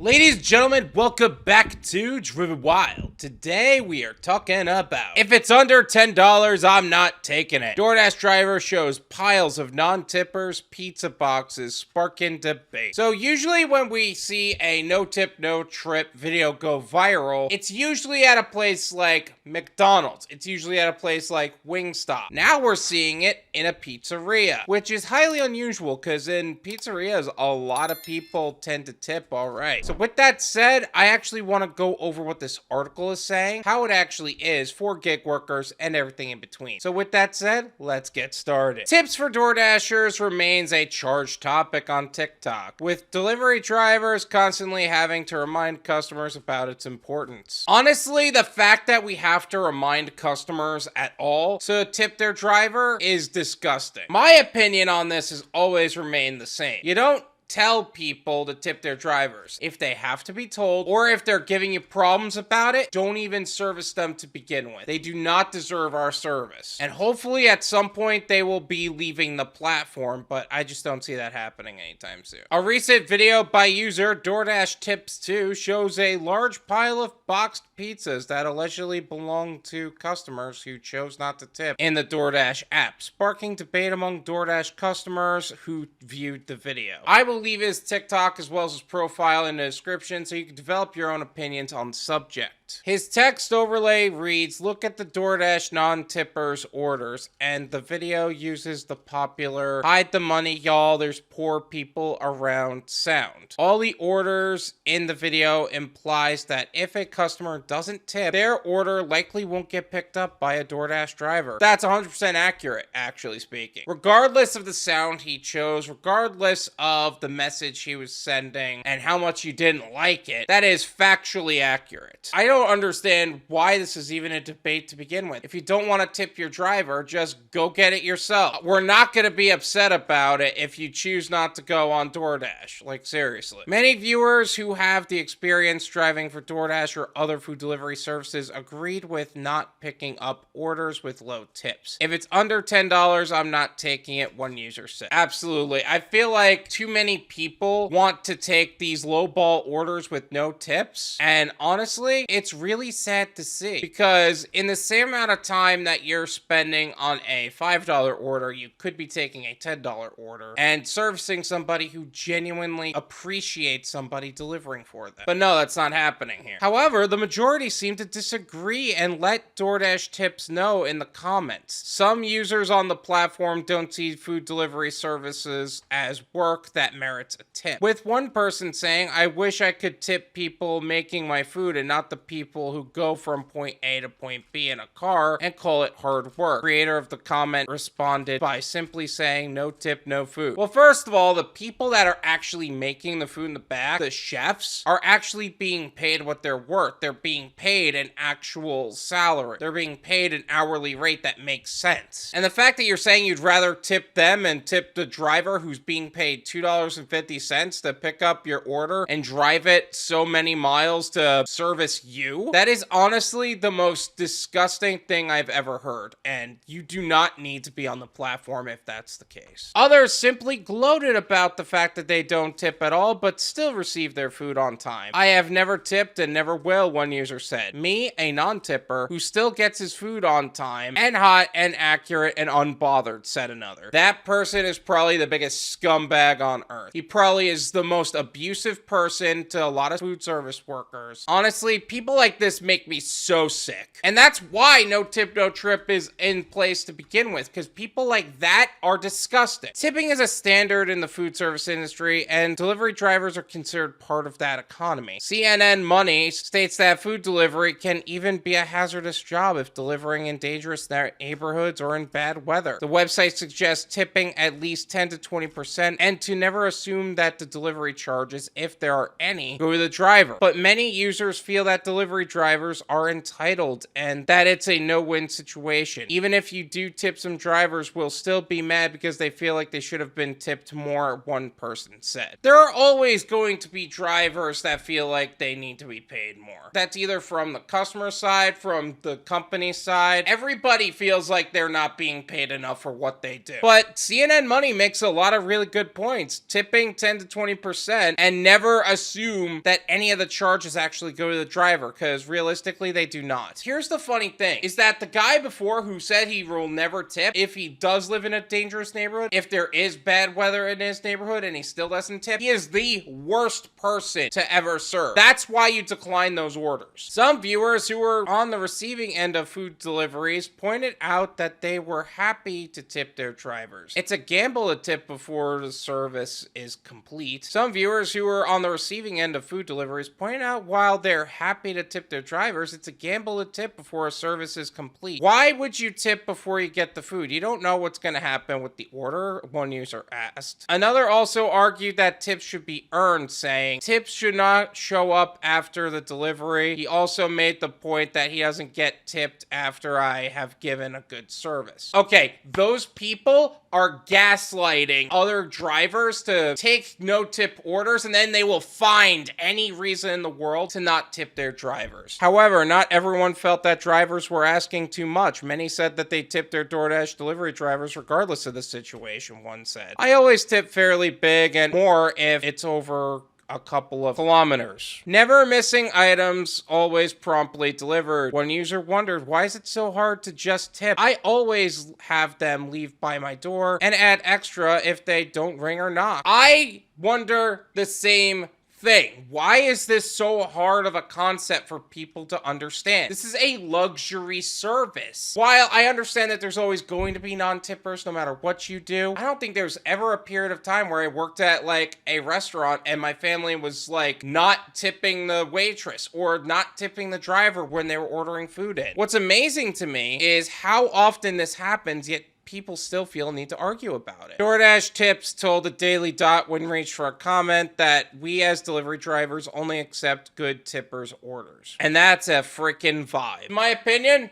Ladies and gentlemen, welcome back to Driven Wild. Today we are talking about if it's under $10, I'm not taking it. Doordash driver shows piles of non-tippers pizza boxes sparking debate. So usually when we see a no tip, no trip video go viral, it's usually at a place like McDonald's. It's usually at a place like Wingstop. Now we're seeing it in a pizzeria, which is highly unusual because in pizzerias, a lot of people tend to tip all right. So with that said, I actually want to go over what this article is saying, how it actually is for gig workers and everything in between. So with that said, let's get started. Tips for DoorDashers remains a charged topic on TikTok, with delivery drivers constantly having to remind customers about its importance. Honestly, the fact that we have to remind customers at all to tip their driver is disgusting. My opinion on this has always remained the same. You don't tell people to tip their drivers. If they have to be told, or if they're giving you problems about it, don't even service them to begin with. They do not deserve our service. And hopefully at some point they will be leaving the platform, but I just don't see that happening anytime soon. A recent video by user DoorDash Tips 2 shows a large pile of boxed pizzas that allegedly belong to customers who chose not to tip in the DoorDash app, sparking debate among DoorDash customers who viewed the video. I will leave his TikTok as well as his profile in the description so you can develop your own opinions on the subject. His text overlay reads, "Look at the DoorDash non-tippers orders," and the video uses the popular "hide the money, y'all, there's poor people around" sound. All the orders in the video implies that if a customer doesn't tip, their order likely won't get picked up by a DoorDash driver. That's 100% accurate, actually speaking. Regardless of the sound he chose, regardless of the message he was sending and how much you didn't like it, that is factually accurate. I don't understand why this is even a debate to begin with. If you don't want to tip your driver, just go get it yourself. We're not going to be upset about it if you choose not to go on DoorDash. Like, seriously. Many viewers who have the experience driving for DoorDash or other food delivery services agreed with not picking up orders with low tips. If it's under $10, I'm not taking it, one user said. Absolutely. I feel like too many people want to take these lowball orders with no tips, and honestly, it's really sad to see, because in the same amount of time that you're spending on a $5 order, you could be taking a $10 order and servicing somebody who genuinely appreciates somebody delivering for them. But no, that's not happening here. However, the majority seem to disagree and let DoorDash Tips know in the comments. Some users on the platform don't see food delivery services as work that merits a tip, with one person saying, "I wish I could tip people making my food and not the people who go from point A to point B in a car and call it hard work." Creator of the comment responded by simply saying, "No tip, no food." Well, first of all, the people that are actually making the food in the back, the chefs, are actually being paid what they're worth. They're being paid an actual salary. They're being paid an hourly rate that makes sense. And the fact that you're saying you'd rather tip them and tip the driver who's being paid $2.50 to pick up your order and drive it so many miles to service you, that is honestly the most disgusting thing I've ever heard, and you do not need to be on the platform if that's the case. Others simply gloated about the fact that they don't tip at all but still receive their food on time. "I have never tipped and never will," one user said. "Me, a non-tipper who still gets his food on time and hot and accurate and unbothered," said another. That person is probably the biggest scumbag on earth. He probably is the most abusive person to a lot of food service workers. Honestly, people like this make me so sick. And that's why no tip, no trip is in place to begin with, because people like that are disgusting. Tipping is a standard in the food service industry, and delivery drivers are considered part of that economy. CNN Money states that food delivery can even be a hazardous job if delivering in dangerous neighborhoods or in bad weather. The website suggests tipping at least 10 to 20% and to never assume that the delivery charges, if there are any, go to the driver. But many users feel that delivery drivers are entitled and that it's a no-win situation. Even if you do tip, some drivers will still be mad because they feel like they should have been tipped more, one person said. There are always going to be drivers that feel like they need to be paid more. That's either from the customer side, from the company side. Everybody feels like they're not being paid enough for what they do. But CNN Money makes a lot of really good points. tipping 10 to 20% and never assume that any of the charges actually go to the driver, because realistically they do not. Here's the funny thing, is that the guy before who said he will never tip if he does live in a dangerous neighborhood, if there is bad weather in his neighborhood and he still doesn't tip, he is the worst person to ever serve. That's why you decline those orders. Some viewers who were on the receiving end of food deliveries pointed out that they were happy to tip their drivers. It's a gamble to tip before the service is complete. Some viewers who were on the receiving end of food deliveries pointed out while they're happy to tip their drivers, it's a gamble to tip before a service is complete. Why would you tip before you get the food? You don't know what's going to happen with the order, one user asked. Another also argued that tips should be earned, saying tips should not show up after the delivery. He also made the point that he doesn't get tipped after I have given a good service. Okay, those people are gaslighting other drivers to take no tip orders, and then they will find any reason in the world to not tip their drivers. However, not everyone felt that drivers were asking too much. Many said that they tipped their Doordash delivery drivers regardless of the situation, one said. I always tip fairly big and more if it's over a couple of kilometers. Never missing items, always promptly delivered. One user wondered, why is it so hard to just tip? I always have them leave by my door and add extra if they don't ring or knock. I wonder the same thing. Why is this so hard of a concept for people to understand? This is a luxury service. While I understand that there's always going to be non-tippers no matter what you do, I don't think there's ever a period of time where I worked at like a restaurant and my family was like not tipping the waitress or not tipping the driver when they were ordering food in. What's amazing to me is how often this happens, yet people still feel a need to argue about it. DoorDash Tips told the Daily Dot when reached for a comment that we as delivery drivers only accept good tippers orders. And that's a freaking vibe. In my opinion,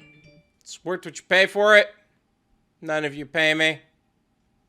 it's worth what you pay for it. None of you pay me.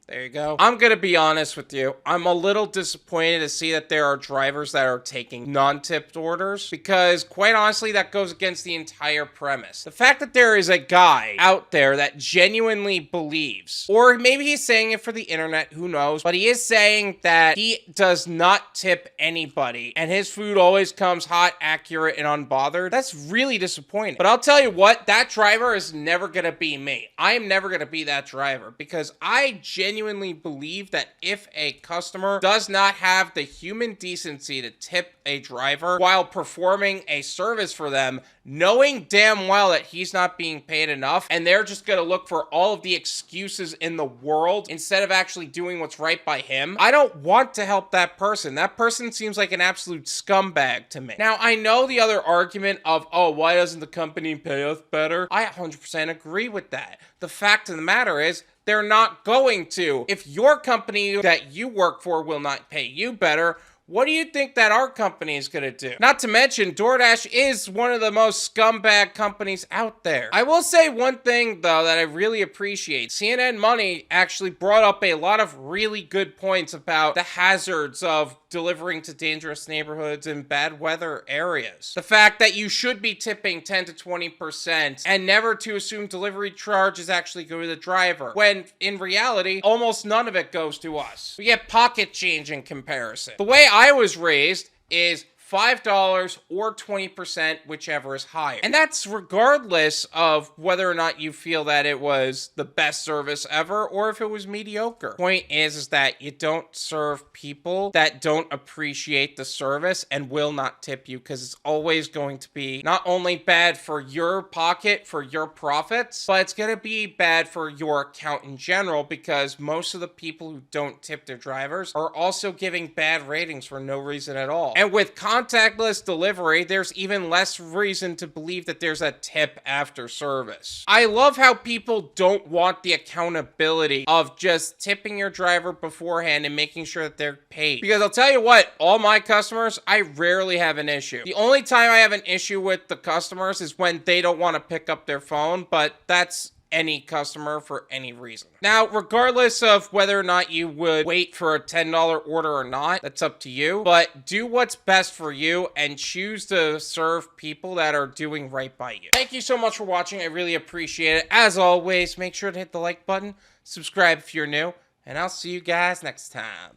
There you go. I'm gonna be honest with you. I'm a little disappointed to see that there are drivers that are taking non-tipped orders, because quite honestly, that goes against the entire premise. The fact that there is a guy out there that genuinely believes, or maybe he's saying it for the internet, who knows, but he is saying that he does not tip anybody and his food always comes hot, accurate, and unbothered. That's really disappointing. But I'll tell you what, that driver is never gonna be me. I am never gonna be that driver, because I genuinely believe that if a customer does not have the human decency to tip a driver while performing a service for them, knowing damn well that he's not being paid enough, and they're just gonna look for all of the excuses in the world instead of actually doing what's right by him, I don't want to help that person. That person seems like an absolute scumbag to me. Now, I know the other argument of, oh, why doesn't the company pay us better? I 100% agree with that. The fact of the matter is, they're not going to. If your company that you work for will not pay you better, what do you think that our company is going to do? Not to mention, DoorDash is one of the most scumbag companies out there. I will say one thing, though, that I really appreciate. CNN Money actually brought up a lot of really good points about the hazards of delivering to dangerous neighborhoods and bad weather areas. The fact that you should be tipping 10 to 20% and never to assume delivery charges actually go to the driver, when in reality, almost none of it goes to us. We get pocket change in comparison. The way I was raised is $5 or 20%, whichever is higher. And that's regardless of whether or not you feel that it was the best service ever or if it was mediocre. Point is that you don't serve people that don't appreciate the service and will not tip you, because it's always going to be not only bad for your pocket, for your profits, but it's going to be bad for your account in general, because most of the people who don't tip their drivers are also giving bad ratings for no reason at all. And with contactless delivery, there's even less reason to believe that there's a tip after service. I love how people don't want the accountability of just tipping your driver beforehand and making sure that they're paid. Because I'll tell you what, all my customers, I rarely have an issue. The only time I have an issue with the customers is when they don't want to pick up their phone, but that's any customer for any reason. Now, regardless of whether or not you would wait for a $10 order or not, that's up to you, but do what's best for you and choose to serve people that are doing right by you. Thank you so much for watching. I really appreciate it. As always, make sure to hit the like button, subscribe if you're new, and I'll see you guys next time.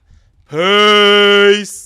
Peace.